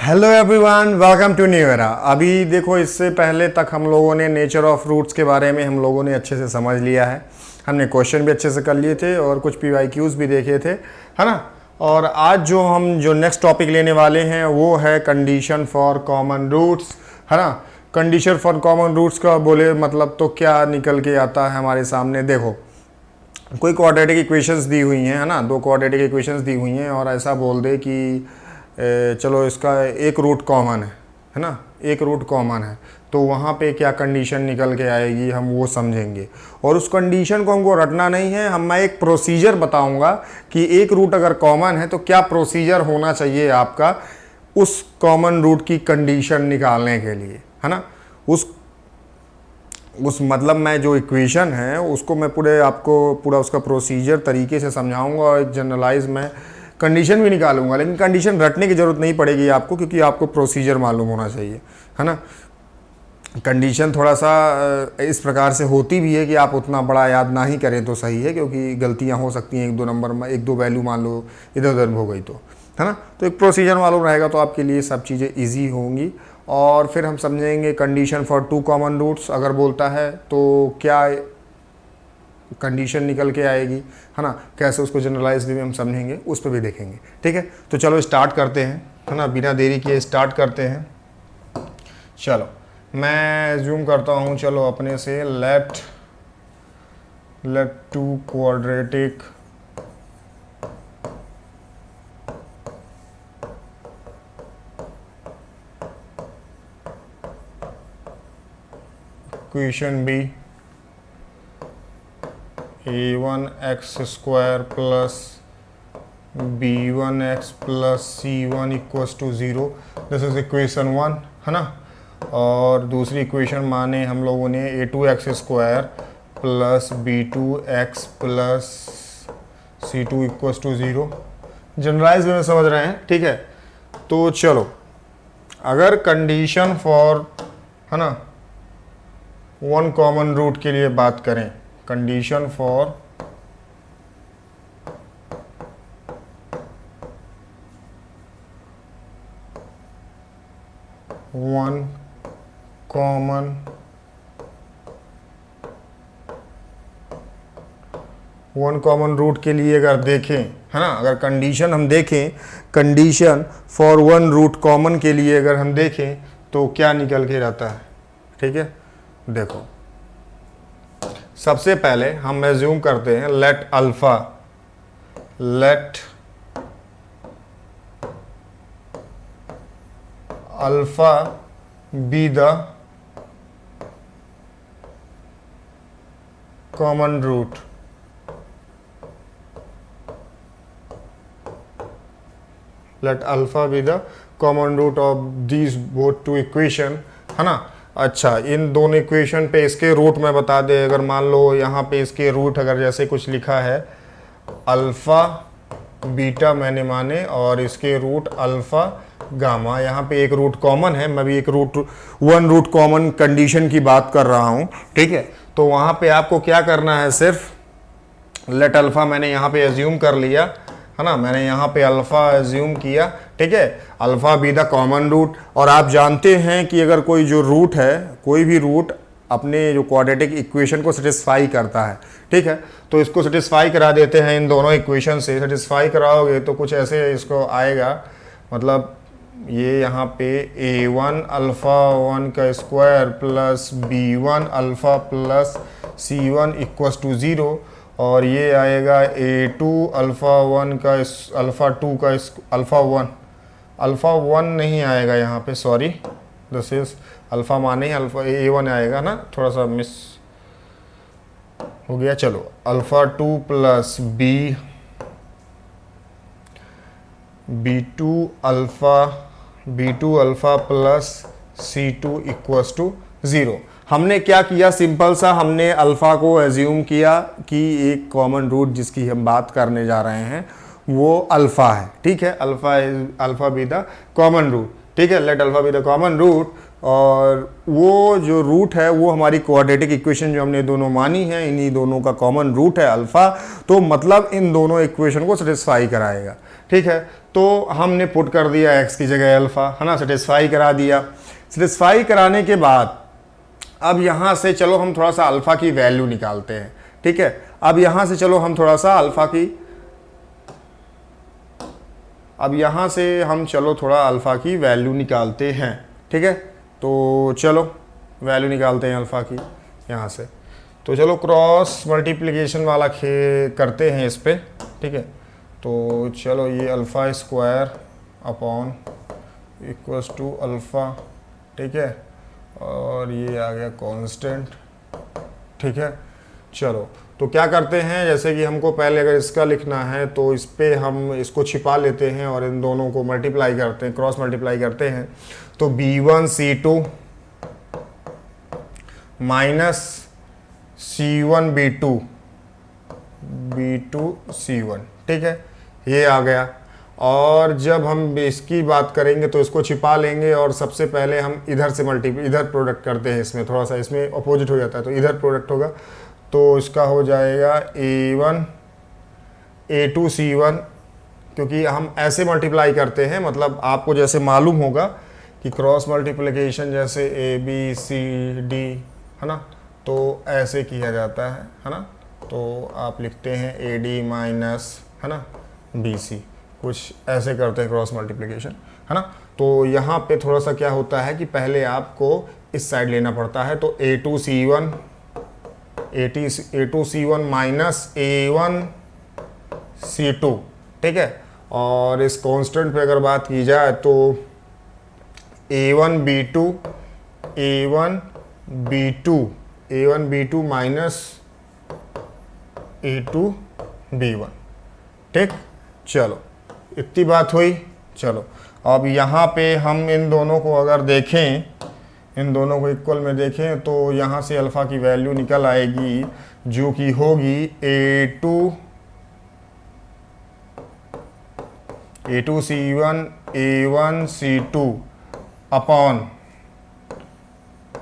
Hello everyone, welcome to New Era. अभी देखो, इससे पहले तक हम लोगों ने नेचर ऑफ रूट्स के बारे में हम लोगों ने अच्छे से समझ लिया है। हमने क्वेश्चन भी अच्छे से कर लिए थे और कुछ पीवाईक्यूज भी देखे थे, है ना। और आज जो नेक्स्ट टॉपिक लेने वाले हैं वो है कंडीशन फॉर कॉमन रूट्स, है ना। कंडीशन फॉर कॉमन रूट्स का बोले मतलब तो क्या निकल के आता है हमारे सामने। देखो, कोई क्वाड्रेटिक इक्वेशंस दी हुई हैं, है ना। दो क्वाड्रेटिक इक्वेशंस दी हुई हैं और ऐसा बोल दे कि चलो इसका एक रूट कॉमन है ना, एक रूट कॉमन है, तो वहाँ पे क्या कंडीशन निकल के आएगी हम वो समझेंगे। और उस कंडीशन को हमको रटना नहीं है, मैं एक प्रोसीजर बताऊंगा कि एक रूट अगर कॉमन है तो क्या प्रोसीजर होना चाहिए आपका उस कॉमन रूट की कंडीशन निकालने के लिए, है ना। उस मतलब मैं जो इक्वेशन है उसको मैं पूरा उसका प्रोसीजर तरीके से समझाऊंगा और एक जनरलाइज मैं कंडीशन भी निकालूंगा। लेकिन कंडीशन रटने की ज़रूरत नहीं पड़ेगी आपको, क्योंकि आपको प्रोसीजर मालूम होना चाहिए, है ना। कंडीशन थोड़ा सा इस प्रकार से होती भी है कि आप उतना बड़ा याद ना ही करें तो सही है, क्योंकि गलतियां हो सकती हैं। एक दो नंबर में एक दो वैल्यू मान लो इधर उधर हो गई तो, है ना। तो एक प्रोसीजर मालूम रहेगा तो आपके लिए सब चीज़ें ईजी होंगी। और फिर हम समझेंगे condition for two common roots अगर बोलता है तो क्या कंडीशन निकल के आएगी, है ना। कैसे उसको जनरलाइज भी हम समझेंगे, उस पर भी देखेंगे। ठीक है, तो चलो स्टार्ट करते हैं, है ना। बिना देरी किए स्टार्ट करते हैं। चलो मैं जूम करता हूँ, चलो अपने से let two quadratic equation be a1x² plus b1x plus c1 equals to 0। This is equation 1, है ना। और दूसरी इक्वेशन माने हम लोगों ने a2x² plus b2x plus c2 equals to 0। Generalize में समझ रहे हैं, ठीक है। तो चलो, अगर कंडीशन फॉर, है ना, वन कॉमन रूट के लिए बात करें, condition for one common root के लिए अगर देखें, है ना, अगर कंडीशन हम देखें, condition for one root common के लिए अगर हम देखें तो क्या निकल के रहता है। ठीक है, देखो सबसे पहले हम एज्यूम करते हैं let alpha be the common root. Let alpha be the common root of these both two equation, है ना। अच्छा, इन दोनों इक्वेशन पे इसके रूट में बता दे। अगर मान लो यहाँ पे इसके रूट अगर जैसे कुछ लिखा है अल्फ़ा बीटा मैंने माने, और इसके रूट अल्फ़ा गामा, यहाँ पे एक रूट कॉमन है। मैं भी एक वन रूट कॉमन कंडीशन की बात कर रहा हूँ, ठीक है। तो वहाँ पे आपको क्या करना है, सिर्फ लेट अल्फ़ा मैंने यहाँ पे एज्यूम कर लिया, है ना। मैंने यहाँ पे अल्फ़ा एज्यूम किया, ठीक है। Alpha be the common root. और आप जानते हैं कि अगर कोई जो रूट है, कोई भी रूट अपने जो क्वाड्रेटिक इक्वेशन को सेटिस्फाई करता है, ठीक है, तो इसको सेटिस्फाई करा देते हैं। इन दोनों इक्वेशन से सेटिस्फाई कराओगे तो कुछ ऐसे इसको आएगा, मतलब ये यहाँ पे a1 अल्फ़ा 1 का square plus b1 alpha plus c1 equals to 0। और ये आएगा a2 अल्फ़ा 1 का अल्फ़ा 2 का अल्फ़ा 1 नहीं आएगा यहाँ पे, सॉरी, दिस इज अल्फ़ा माने ही अल्फ़ा a1 आएगा ना, थोड़ा सा मिस हो गया। चलो alpha 2 plus b2 alpha plus c2 equals to 0। हमने क्या किया, सिंपल सा हमने अल्फ़ा को एज्यूम किया कि एक कॉमन रूट जिसकी हम बात करने जा रहे हैं वो अल्फ़ा है, ठीक है। Alpha be the common root. ठीक है, let alpha be the common root, और वो जो रूट है वो हमारी क्वाड्रेटिक इक्वेशन जो हमने दोनों मानी है, इन्हीं दोनों का कॉमन रूट है अल्फा, तो मतलब इन दोनों इक्वेशन को सेटिस्फाई कराएगा। ठीक है, तो हमने पुट कर दिया x की जगह अल्फा, है ना, सेटिस्फाई करा दिया। सेटिस्फाई कराने के बाद अब यहाँ से चलो हम थोड़ा सा अल्फा की वैल्यू निकालते हैं। ठीक है, अब यहाँ से चलो हम थोड़ा सा अल्फा की, अब यहाँ से हम चलो थोड़ा अल्फा की वैल्यू निकालते हैं। ठीक है, तो चलो वैल्यू निकालते हैं अल्फा की यहाँ से। तो चलो क्रॉस मल्टीप्लिकेशन वाला करते हैं इस पे। ठीक है, तो चलो ये alpha square upon equals to alpha, ठीक है, और ये आ गया कांस्टेंट। ठीक है, चलो तो क्या करते हैं, जैसे कि हमको पहले अगर इसका लिखना है तो इस पे हम इसको छिपा लेते हैं और इन दोनों को मल्टीप्लाई करते हैं, क्रॉस मल्टीप्लाई करते हैं। तो b1c2 माइनस c1b2 b2c1, ठीक है, ये आ गया। और जब हम इसकी बात करेंगे तो इसको छिपा लेंगे और सबसे पहले हम इधर से इधर प्रोडक्ट करते हैं, इसमें थोड़ा सा इसमें अपोजिट हो जाता है, तो इधर प्रोडक्ट होगा, तो इसका हो जाएगा a1 a2c1, क्योंकि हम ऐसे मल्टीप्लाई करते हैं, मतलब आपको जैसे मालूम होगा कि क्रॉस मल्टीप्लिकेशन जैसे a b c d, है ना, तो ऐसे किया जाता है ना, तो आप लिखते हैं ad माइनस, है ना, bc, कुछ ऐसे करते हैं क्रॉस मल्टीप्लिकेशन, है ना। तो यहाँ पे थोड़ा सा क्या होता है कि पहले आपको इस साइड लेना पड़ता है, तो a2c1 माइनस a1c2, ठीक है। और इस कांस्टेंट पे अगर बात की जाए तो a1b2 माइनस a2b1, ठीक। चलो इतनी बात हुई। चलो अब यहाँ पे हम इन दोनों को अगर देखें, इन दोनों को इक्वल में देखें, तो यहाँ से अल्फ़ा की वैल्यू निकल आएगी जो कि होगी a2c1 a1c2 upon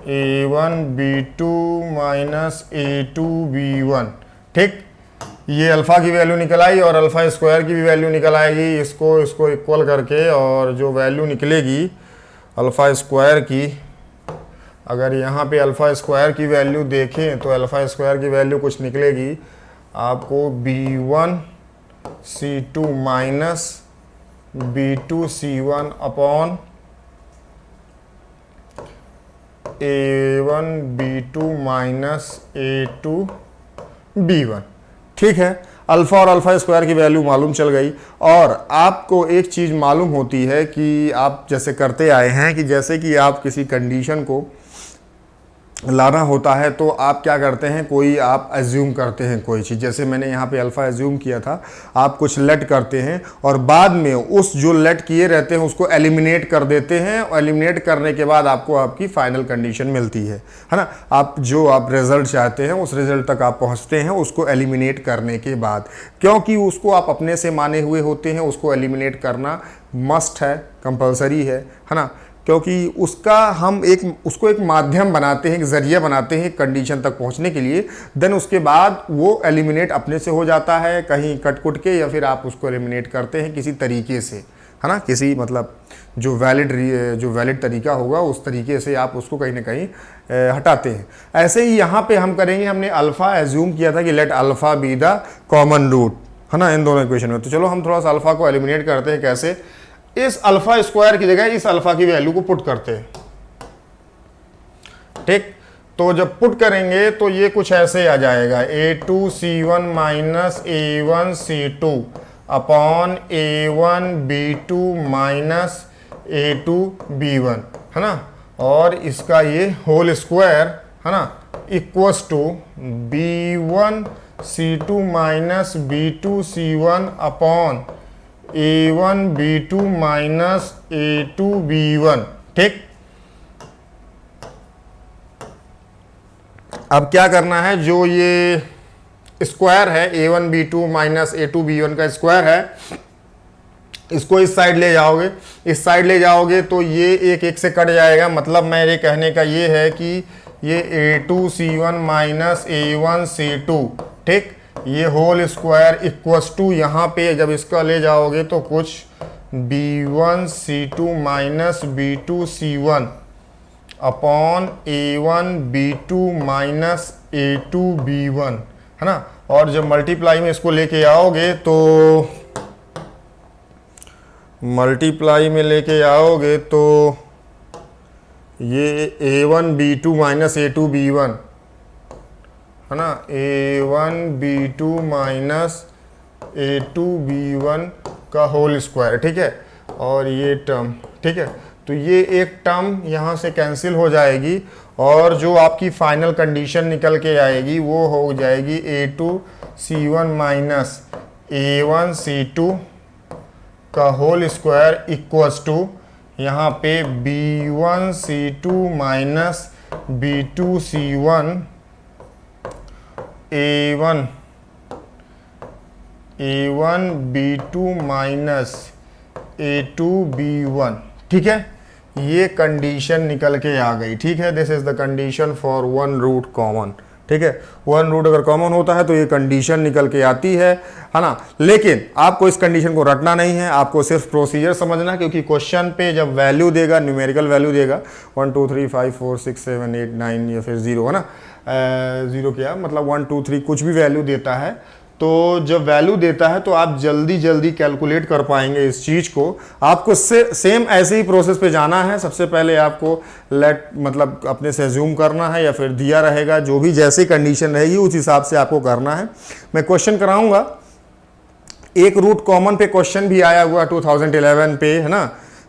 a1b2 minus a2b1, ठीक। ये अल्फ़ा की वैल्यू निकल आई और अल्फ़ा स्क्वायर की भी वैल्यू निकल आएगी, इसको इक्वल करके, और जो वैल्यू निकलेगी अल्फ़ा स्क्वायर की, अगर यहाँ पे अल्फ़ा स्क्वायर की वैल्यू देखें तो अल्फ़ा स्क्वायर की वैल्यू कुछ निकलेगी आपको b1c2 minus b2c1 upon a1b2 minus a2b1, ठीक है। अल्फ़ा और अल्फ़ा स्क्वायर की वैल्यू मालूम चल गई। और आपको एक चीज़ मालूम होती है कि आप जैसे करते आए हैं कि जैसे कि आप किसी कंडीशन को लाना होता है तो आप क्या करते हैं, कोई आप एज्यूम करते हैं कोई चीज़, जैसे मैंने यहाँ पे अल्फ़ा एज्यूम किया था, आप कुछ लेट करते हैं और बाद में उस जो लेट किए रहते हैं उसको एलिमिनेट कर देते हैं, और एलिमिनेट करने के बाद आपको आपकी फाइनल कंडीशन मिलती है ना। आप जो आप रिजल्ट चाहते हैं उस रिजल्ट तक आप पहुँचते हैं उसको एलिमिनेट करने के बाद, क्योंकि उसको आप अपने से माने हुए होते हैं, उसको एलिमिनेट करना मस्ट है, कंपलसरी है ना, क्योंकि उसको एक माध्यम बनाते हैं, एक ज़रिया बनाते हैं कंडीशन तक पहुंचने के लिए। देन उसके बाद वो एलिमिनेट अपने से हो जाता है, कहीं कट कुट के, या फिर आप उसको एलिमिनेट करते हैं किसी तरीके से, है ना, किसी मतलब जो वैलिड तरीका होगा उस तरीके से आप उसको कहीं ना कहीं हटाते हैं। ऐसे ही यहाँ पे हम करेंगे, हमने अल्फ़ा एज्यूम किया था कि let alpha be the common root, है ना, इन दोनों इक्वेशन में। तो चलो हम थोड़ा सा अल्फ़ा को एलिमिनेट करते हैं। कैसे? इस अल्फ़ा स्क्वायर की जगह इस अल्फ़ा की वैल्यू को पुट करते हैं, ठीक। तो जब पुट करेंगे तो ये कुछ ऐसे आ जाएगा, a2c1 minus a1c2 upon a1b2 minus a2b1, है ना, और इसका ये होल स्क्वायर, है ना, equals to b1c2 minus b2c1 upon a1b2 minus a2b1, ठीक। अब क्या करना है, जो ये स्क्वायर है a1b2 माइनस a2b1 का स्क्वायर है, इसको इस साइड ले जाओगे, इस साइड ले जाओगे तो ये एक एक से कट जाएगा। मतलब मेरे कहने का ये है कि ये A2C1 माइनस A1C2, ठीक, ये होल स्क्वायर इक्वस टू, यहाँ पे जब इसका ले जाओगे तो कुछ B1C2 minus B2C1 upon A1B2 minus A2B1, है ना। और जब मल्टीप्लाई में इसको लेके आओगे तो मल्टीप्लाई में लेके आओगे तो ये A1B2 माइनस A2B1, है ना, A1B2 माइनस A2B1 का होल स्क्वायर, ठीक है। और ये टर्म, ठीक है, तो ये एक टर्म यहाँ से कैंसिल हो जाएगी और जो आपकी फाइनल कंडीशन निकल के आएगी वो हो जाएगी A2C1 माइनस A1C2 का होल स्क्वायर इक्वल्स टू यहाँ पे B1C2 minus B2C1 A1B2 minus A2B1, ठीक है। ये कंडीशन निकल के आ गई, ठीक है। This is the condition for one root common, ठीक है। वन रूट अगर कॉमन होता है तो ये कंडीशन निकल के आती है ना। लेकिन आपको इस कंडीशन को रटना नहीं है, आपको सिर्फ प्रोसीजर समझना, क्योंकि क्वेश्चन पे जब वैल्यू देगा, न्यूमेरिकल वैल्यू देगा 1 2 3 5 4 6 7 8 9 या फिर 0, है ना, 0 क्या मतलब 1 2 3 कुछ भी वैल्यू देता है, तो जब वैल्यू देता है तो आप जल्दी जल्दी कैलकुलेट कर पाएंगे इस चीज़ को। आपको सेम ऐसे ही प्रोसेस पे जाना है। सबसे पहले आपको मतलब अपने से अज्यूम करना है, या फिर दिया रहेगा जो भी जैसी कंडीशन रहेगी उस हिसाब से आपको करना है। मैं क्वेश्चन कराऊंगा, एक रूट कॉमन पे क्वेश्चन भी आया हुआ 2011 पे, है ना,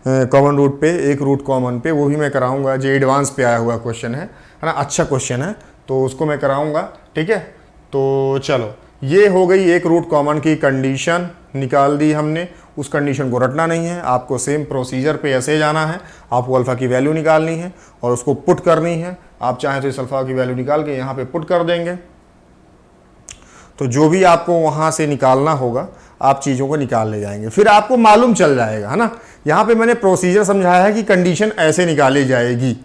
कॉमन रूट पे, एक रूट कॉमन पे, वो भी मैं कराऊंगा। जो एडवांस पे आया हुआ क्वेश्चन है ना, अच्छा क्वेश्चन है, तो उसको मैं कराऊंगा, ठीक है। तो चलो, ये हो गई एक रूट कॉमन की कंडीशन, निकाल दी हमने। उस कंडीशन को रटना नहीं है, आपको सेम प्रोसीजर पे ऐसे जाना है। आपको अल्फ़ा की वैल्यू निकालनी है और उसको पुट करनी है। आप चाहें तो इस अल्फ़ा की वैल्यू निकाल के यहाँ पे पुट कर देंगे, तो जो भी आपको वहाँ से निकालना होगा आप चीज़ों को निकाल ले जाएंगे, फिर आपको मालूम चल जाएगा, है ना। यहाँ पे मैंने प्रोसीजर समझाया है कि कंडीशन ऐसे निकाली जाएगी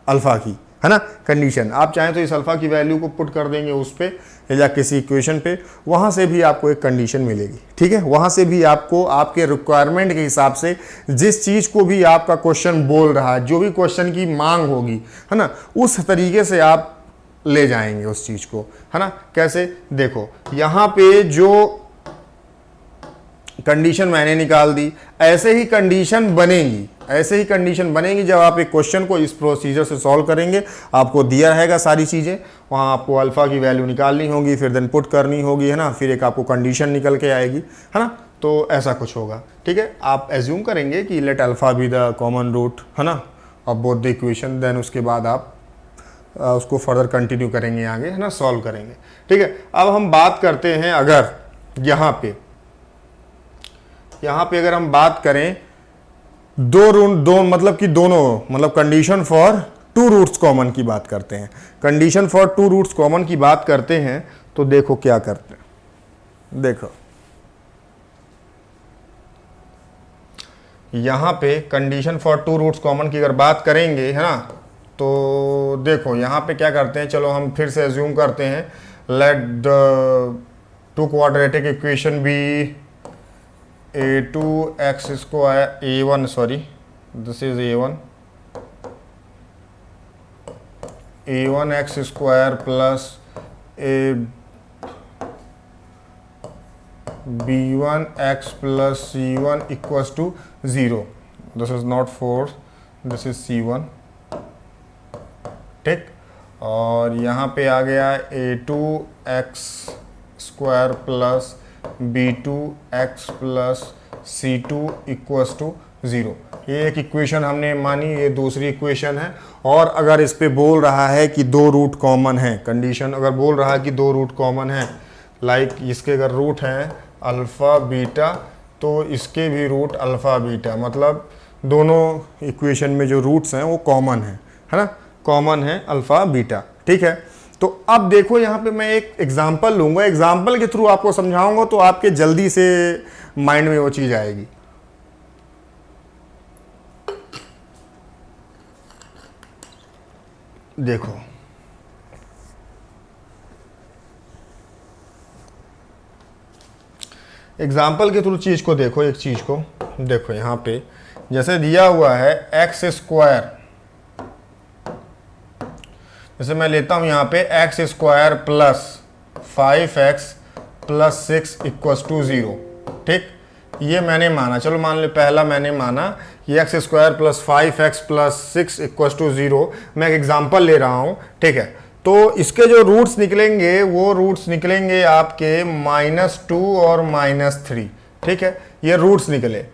अल्फ़ा की, है ना, कंडीशन। आप चाहें तो इस अल्फ़ा की वैल्यू को पुट कर देंगे उस पर या किसी इक्वेशन पे, वहाँ से भी आपको एक कंडीशन मिलेगी, ठीक है। वहाँ से भी आपको आपके रिक्वायरमेंट के हिसाब से जिस चीज़ को भी आपका क्वेश्चन बोल रहा है, जो भी क्वेश्चन की मांग होगी, है ना, उस तरीके से आप ले जाएंगे उस चीज़ को, है ना। कैसे, देखो यहाँ पे जो कंडीशन मैंने निकाल दी, ऐसे ही कंडीशन बनेगी, ऐसे ही कंडीशन बनेगी जब आप एक क्वेश्चन को इस प्रोसीजर से सॉल्व करेंगे। आपको दिया रहेगा सारी चीज़ें, वहाँ आपको अल्फ़ा की वैल्यू निकालनी होगी, फिर देन पुट करनी होगी, है ना, फिर एक आपको कंडीशन निकल के आएगी, है ना। तो ऐसा कुछ होगा, ठीक है। आप एज्यूम करेंगे कि let alpha be the common root, है ना, of both the equation, then उसके बाद आप उसको फर्दर कंटिन्यू करेंगे आगे, है ना, सॉल्व करेंगे, ठीक है। अब हम बात करते हैं, अगर यहाँ पे अगर हम बात करें दो मतलब कि दोनों, मतलब condition for two roots common की बात करते हैं, condition for two roots common की बात करते हैं, तो देखो क्या करते हैं। देखो यहाँ पे condition for two roots common की अगर बात करेंगे, है ना, तो देखो यहाँ पे क्या करते हैं। चलो हम फिर से एज्यूम करते हैं, let the two quadratic equation be A2x square A1, sorry this is A1x square plus B1x plus C1 equals to 0। This is not 4, this is C1, ठीक। और यहाँ पे आ गया A2x square plus B2x plus C2 equals to 0। ये एक equation हमने मानी, ये दूसरी इक्वेशन है। और अगर इस पे बोल रहा है कि दो रूट कॉमन है, कंडीशन अगर बोल रहा है कि दो रूट कॉमन है, लाइक इसके अगर रूट हैं अल्फ़ा बीटा, तो इसके भी रूट अल्फ़ा बीटा, मतलब दोनों इक्वेशन में जो रूट्स हैं वो कॉमन है ना, कॉमन है अल्फ़ा बीटा, ठीक है। तो अब देखो यहाँ पे मैं एक एग्जांपल लूँगा, एग्जांपल के थ्रू आपको समझाऊंगा तो आपके जल्दी से माइंड में वो चीज़ आएगी। देखो एग्जाम्पल के थ्रू चीज को देखो, एक चीज को देखो यहाँ पे जैसे दिया हुआ है एक्स स्क्वायर, जैसे मैं लेता हूं यहाँ पे X square plus 5x plus 6 equals to 0। ठीक, ये मैंने माना, चलो मान ले पहला मैंने माना कि X square plus 5x plus 6 equals to 0। मैं एक एग्जाम्पल ले रहा हूं, ठीक है। तो इसके जो रूट्स निकलेंगे वो रूट्स निकलेंगे आपके -2 और -3। ठीक है, ये रूट्स निकले।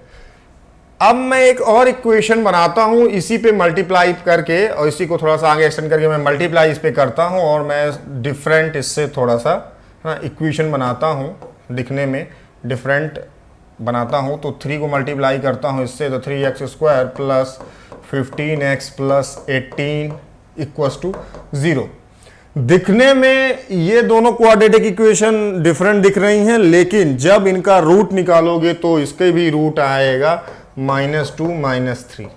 अब मैं एक और इक्वेशन बनाता हूं इसी पे मल्टीप्लाई करके, और इसी को थोड़ा सा आगे एक्सटेंड करके मैं मल्टीप्लाई इस पे करता हूं, और मैं डिफरेंट इससे थोड़ा सा इक्वेशन बनाता हूं, दिखने में डिफरेंट बनाता हूं। तो 3 को मल्टीप्लाई करता हूं इससे, तो 3x square plus 15x plus 18 equals to 0। दिखने में ये दोनों क्वाड्रेटिक इक्वेशन डिफरेंट दिख रही हैं, लेकिन जब इनका रूट निकालोगे तो इसके भी रूट आएगा -2 -3,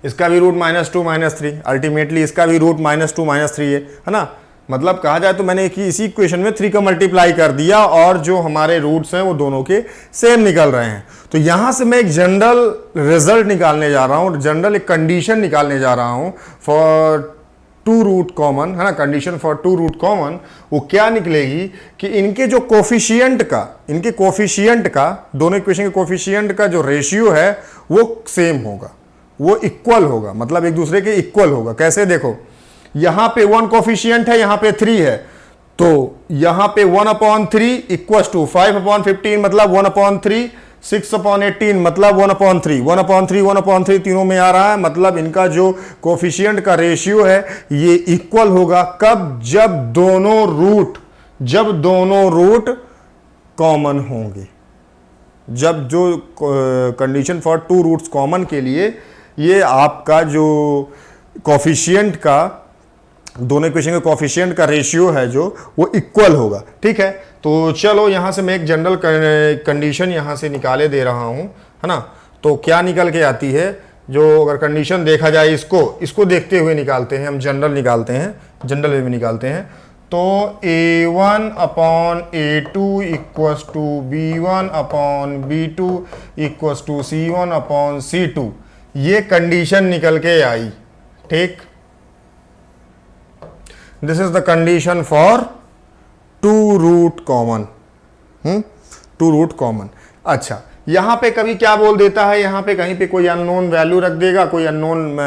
इसका भी रूट -2 -3, अल्टीमेटली इसका भी रूट -2 -3 है ना। मतलब कहा जाए तो मैंने इसी इक्वेशन में 3 का मल्टीप्लाई कर दिया, और जो हमारे रूट्स हैं वो दोनों के सेम निकल रहे हैं। तो यहां से मैं एक जनरल रिजल्ट निकालने जा रहा हूं, जनरल एक कंडीशन निकालने जा रहा हूं फॉर 2 रूट कॉमन, है ना। कंडीशन फॉर 2 रूट कॉमन वो क्या निकलेगी कि इनके जो कोफिशिएंट का, इनके कोफिशिएंट का, दोनों इक्वेशन के कोफिशिएंट का जो रेशियो है वो सेम होगा, वो इक्वल होगा, मतलब एक दूसरे के इक्वल होगा। कैसे, देखो यहां पे 1 कोफिशिएंट है, यहां पे 3 है, तो यहां पे 1/3 इक्वल टू 5/15 मतलब 1/3, 6/18 मतलब 1/3, 1/3, 1/3 तीनों में आ रहा है, मतलब इनका जो कोफिशिएंट का रेशियो है ये इक्वल होगा। कब, जब दोनों रूट कॉमन होंगे। जब जो कंडीशन फॉर 2 रूट्स कॉमन के लिए ये आपका जो कोफिशिएंट का, दोनों इक्वेशन के कोफिशिएंट का रेशियो है जो वो इक्वल होगा। ठीक है, तो चलो यहां से मैं एक जनरल कंडीशन यहां से निकाले दे रहा हूं, है ना। तो क्या निकल के आती है, जो अगर कंडीशन देखा जाए, इसको देखते हुए निकालते हैं हम, जनरल निकालते हैं, जनरल वे में निकालते हैं। तो A1/A2 equals to B1/B2 equals to C1/C2, ये कंडीशन निकल के आई। ठीक, this is the condition for 2 root common, 2 root common. अच्छा, यहां पे कभी क्या बोल देता है, यहां पे कहीं पे कोई अननोन वैल्यू रख देगा, कोई अननोन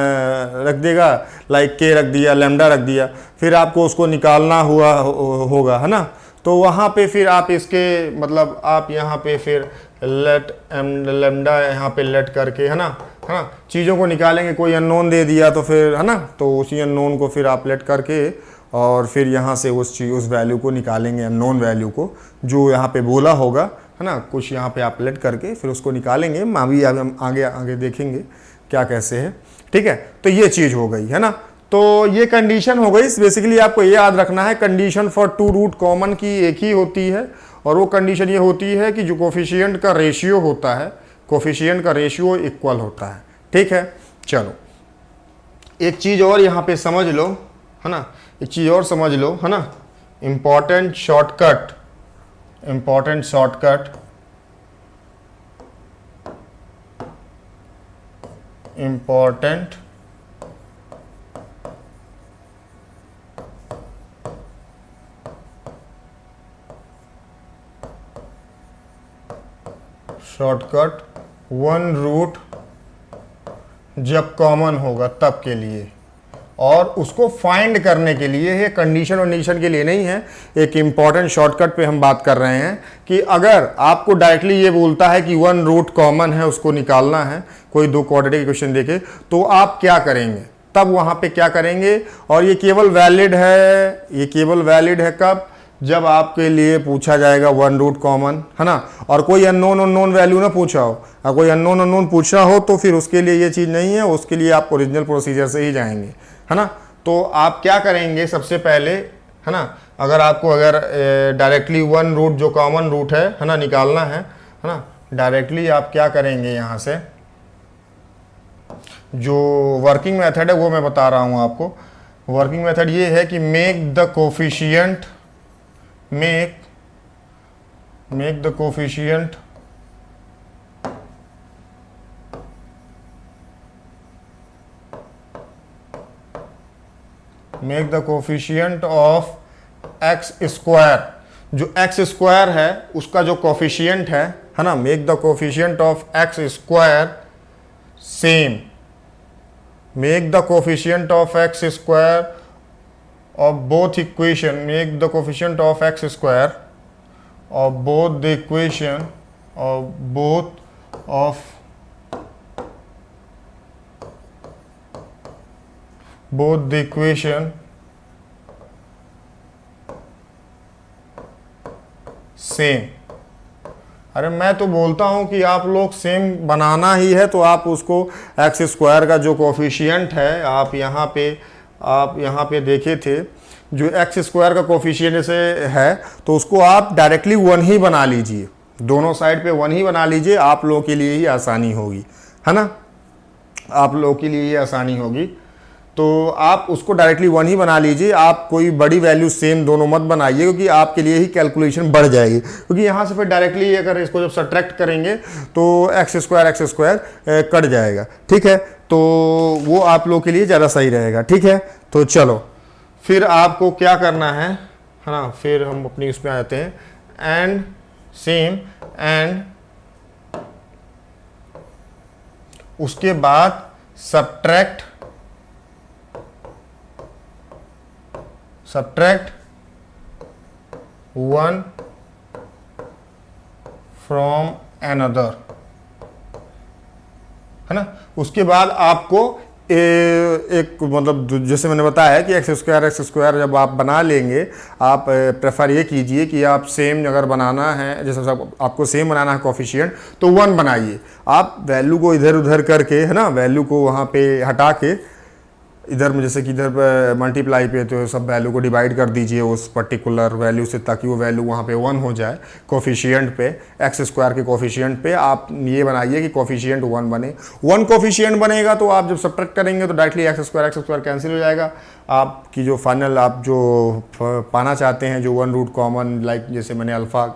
रख देगा, लाइक k रख दिया, लैम्डा रख दिया, फिर आपको उसको निकालना होगा, है ना। तो वहां पे फिर आप इसके मतलब आप यहाँ पे फिर लेट लैम्डा यहाँ पे लेट करके, है ना, चीज़ों को निकालेंगे। कोई अननोन दे दिया तो फिर, है ना, तो उसी अननोन को फिर आप लेट करके और फिर यहाँ से उस वैल्यू को निकालेंगे, अननोन वैल्यू को जो यहाँ पे बोला होगा, है ना, कुछ यहाँ पे आप लेट करके फिर उसको निकालेंगे। अभी हम आगे देखेंगे क्या कैसे है। ठीक है, तो ये चीज़ हो गई, है ना। तो ये कंडीशन हो गई। बेसिकली आपको ये याद रखना है, कंडीशन फॉर 2 रूट कॉमन की एक ही होती है, और वो कंडीशन ये होती है कि जो कोफिशिएंट का रेशियो होता है, कोफिशिएंट का रेशियो इक्वल होता है। ठीक है, चलो एक चीज़ और यहाँ पे समझ लो, है ना, एक चीज़ और समझ लो, है ना। Important shortcut, important shortcut, important shortcut 1 root जब कॉमन होगा तब के लिए, और उसको फाइंड करने के लिए है, कंडीशन के लिए नहीं है। एक इंपॉर्टेंट शॉर्टकट पे हम बात कर रहे हैं कि अगर आपको डायरेक्टली ये बोलता है कि 1 रूट कॉमन है, उसको निकालना है, कोई 2 क्वाड्रेटिक इक्वेशन देखे, तो आप क्या करेंगे, तब वहां पे क्या करेंगे। और ये केवल वैलिड है, ये केवल वैलिड है कब, जब आपके लिए पूछा जाएगा 1 रूट कॉमन, है ना, और कोई अननोन वैल्यू ना पूछा हो। और कोई अननोन पूछा हो तो फिर उसके लिए ये चीज़ नहीं है, उसके लिए आप ओरिजिनल प्रोसीजर से ही जाएंगे, है ना। तो आप क्या करेंगे सबसे पहले, है ना, अगर डायरेक्टली 1 रूट जो कॉमन रूट है ना, निकालना है ना, डायरेक्टली आप क्या करेंगे, यहाँ से जो वर्किंग मेथड है वो मैं बता रहा हूँ आपको। वर्किंग मेथड ये है कि make the coefficient make the coefficient of x square, जो x स्क्वायर है उसका जो कोफिशिएंट है ना, make the coefficient of x square same, make the coefficient of x square of both equation, make the coefficient of x square of both the equation of both the equation same. अरे मैं तो बोलता हूं कि आप लोग same बनाना ही है तो आप उसको एक्स स्क्वायर का जो कोफिशिएंट है आप यहाँ पे देखे थे, जो एक्स स्क्वायर का कोफिशिएंट से है तो उसको आप डायरेक्टली 1 ही बना लीजिए, दोनों साइड पे 1 ही बना लीजिए, आप लोगों के लिए ही आसानी होगी, है ना, आप लोगों के लिए ही आसानी होगी। तो आप उसको डायरेक्टली 1 ही बना लीजिए, आप कोई बड़ी वैल्यू सेम दोनों मत बनाइए क्योंकि आपके लिए ही कैलकुलेशन बढ़ जाएगी, क्योंकि यहाँ से फिर डायरेक्टली अगर इसको जब सब्ट्रैक्ट करेंगे तो एक्स स्क्वायर कट जाएगा, ठीक है, तो वो आप लोगों के लिए ज़्यादा सही रहेगा, ठीक है। तो चलो फिर आपको क्या करना है ना, फिर हम अपनी उसमें आ जाते हैं एंड सेम एंड उसके बाद सब्ट्रैक्ट 1 फ्रॉम अनदर, है ना। उसके बाद आपको एक मतलब जैसे मैंने बताया कि एक्स स्क्वायर जब आप बना लेंगे, आप प्रेफर ये कीजिए कि आप सेम अगर बनाना है, जैसे आपको सेम बनाना है कोफिशिएंट तो 1 बनाइए, आप वैल्यू को इधर उधर करके, है ना, वैल्यू को वहाँ पे हटा के इधर में जैसे कि इधर मल्टीप्लाई पे तो सब वैल्यू को डिवाइड कर दीजिए उस पर्टिकुलर वैल्यू से, ताकि वो वैल्यू वहाँ पे 1 हो जाए कोफिशिएंट पे, एक्स स्क्वायर के कोफिशिएंट पे आप ये बनाइए कि कोफिशिएंट 1 बने। 1 कोफिशिएंट बनेगा तो आप जब सब्ट्रैक्ट करेंगे तो डायरेक्टली एक्स स्क्वायर कैंसिल हो जाएगा, आपकी जो फाइनल आप जो पाना चाहते हैं जो 1 रूट कॉमन, लाइक जैसे मैंने अल्फ़ा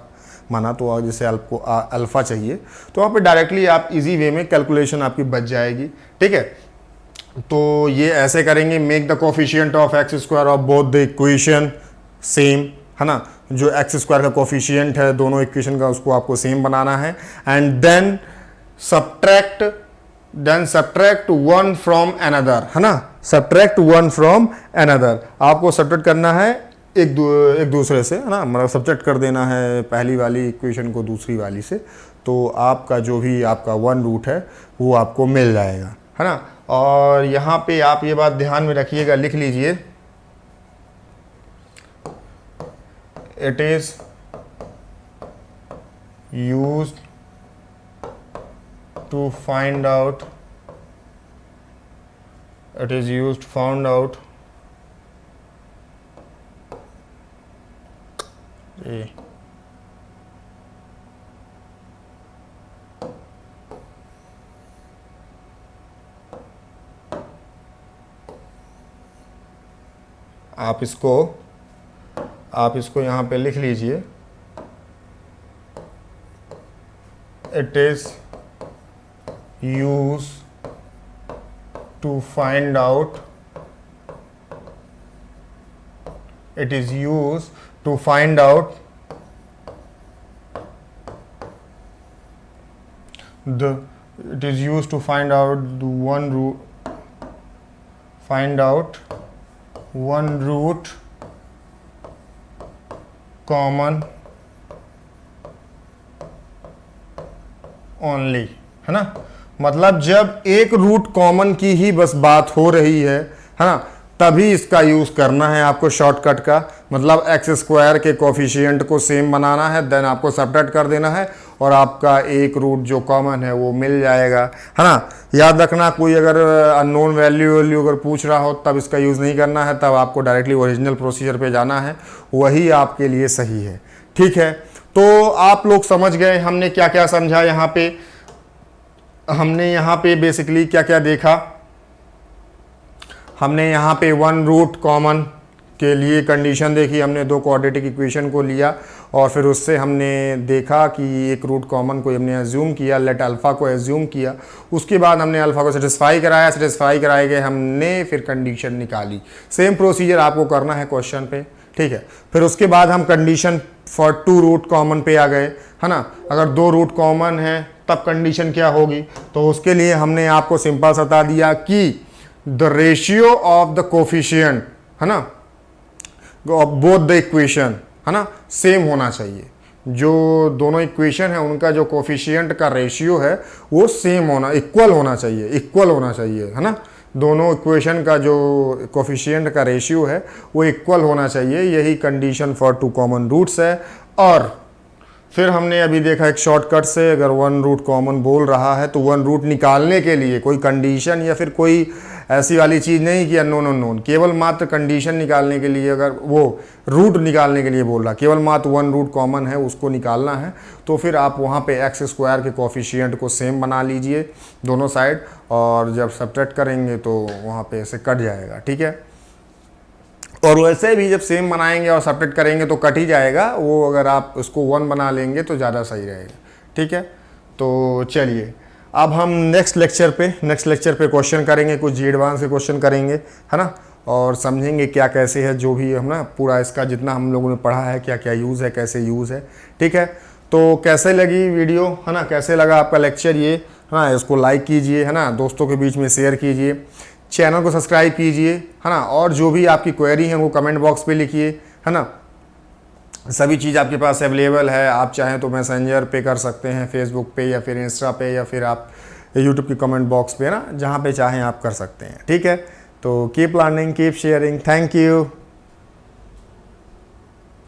माना तो जैसे आपको अल्फ़ा चाहिए तो वहाँ पे डायरेक्टली आप इजी वे में कैलकुलेशन आपकी बच जाएगी, ठीक है। तो ये ऐसे करेंगे, make the coefficient of x square of both the equation same, है ना, जो एक्स स्क्वायर का कोफिशिएंट है दोनों इक्वेशन का उसको आपको सेम बनाना है, and then subtract 1 from another, है ना, सब्ट्रैक्ट 1 फ्रॉम अनदर, आपको सब्ट्रैक्ट करना है एक दूसरे से, है ना, मतलब सब्ट्रैक्ट कर देना है पहली वाली इक्वेशन को दूसरी वाली से, तो आपका जो भी आपका 1 रूट है वो आपको मिल जाएगा, है ना। और यहाँ पे आप ये बात ध्यान में रखिएगा, लिख लीजिए, it is used to find out, it is used found out आप इसको यहाँ पे लिख लीजिए, it is use to find out, it is used to find out the one root common only, है ना, मतलब जब एक रूट कॉमन की ही बस बात हो रही है ना, तभी इसका यूज़ करना है आपको शॉर्टकट का, मतलब एक्स स्क्वायर के कोफिशिएंट को सेम बनाना है, देन आपको सब्ट्रैक्ट कर देना है और आपका एक रूट जो कॉमन है वो मिल जाएगा, है ना। याद रखना, कोई अगर अननोन वैल्यू अगर पूछ रहा हो तब इसका यूज़ नहीं करना है, तब आपको डायरेक्टली ओरिजिनल प्रोसीजर पे जाना है, वही आपके लिए सही है, ठीक है। तो आप लोग समझ गए हमने क्या क्या समझा, हमने यहाँ पे बेसिकली क्या क्या देखा, हमने यहाँ पे वन रूट कॉमन के लिए कंडीशन देखी, हमने दो क्वाड्रेटिक इक्वेशन को लिया और फिर उससे हमने देखा कि एक रूट कॉमन को हमने एज्यूम किया, लेट अल्फ़ा को एज्यूम किया, उसके बाद हमने अल्फ़ा को सेटिस्फाई कराया, सेटिस्फाई कराए गए हमने फिर कंडीशन निकाली। सेम प्रोसीजर आपको करना है क्वेश्चन पे, ठीक है। फिर उसके बाद हम condition for two root common पे आ गए, है ना। अगर दो रूट कॉमन है तब कंडीशन क्या होगी, तो उसके लिए हमने आपको सिंपल सा बता दिया कि the ratio of the coefficient, है ना, बोथ द इक्वेशन, है ना, सेम होना चाहिए। जो दोनों इक्वेशन है उनका जो कोफिशिएंट का रेशियो है वो सेम होना, इक्वल होना चाहिए, इक्वल होना चाहिए, है ना। दोनों इक्वेशन का जो कोफिशिएंट का रेशियो है वो इक्वल होना चाहिए, यही condition for two common roots है। और फिर हमने अभी देखा एक शॉर्टकट से, अगर वन रूट कॉमन बोल रहा है तो वन रूट निकालने के लिए कोई कंडीशन या फिर कोई ऐसी वाली चीज़ नहीं कि अननोन अननोन, केवल मात्र कंडीशन निकालने के लिए, अगर वो रूट निकालने के लिए बोल रहा, केवल मात्र वन रूट कॉमन है उसको निकालना है, तो फिर आप वहाँ पे एक्स स्क्वायर के कोफिशिएंट को सेम बना लीजिए दोनों साइड, और जब सब्ट्रैक्ट करेंगे तो वहाँ पे ऐसे कट जाएगा, ठीक है। और वैसे भी जब सेम बनाएंगे और सब्ट्रैक्ट करेंगे तो कट ही जाएगा वो, अगर आप उसको वन बना लेंगे तो ज़्यादा सही रहेगा, ठीक है। तो चलिए अब हम नेक्स्ट लेक्चर पे क्वेश्चन करेंगे, कुछ जी एडवांस के क्वेश्चन करेंगे, है ना, और समझेंगे क्या कैसे है, जो भी हम ना पूरा इसका जितना हम लोगों ने पढ़ा है, क्या क्या यूज़ है, कैसे यूज़ है, ठीक है। तो कैसे लगी वीडियो, है ना, कैसे लगा आपका लेक्चर ये, है ना, इसको लाइक कीजिए, है ना, दोस्तों के बीच में शेयर कीजिए, चैनल को सब्सक्राइब कीजिए, है ना, और जो भी आपकी क्वेरी है वो कमेंट बॉक्स पे लिखिए, है ना। सभी चीज़ आपके पास अवेलेबल है, आप चाहें तो मैसेंजर पे कर सकते हैं, फेसबुक पे या फिर इंस्टा पे, या फिर आप यूट्यूब की कमेंट बॉक्स पे, ना, जहाँ पे चाहें आप कर सकते हैं, ठीक है। तो keep learning, keep sharing, thank you.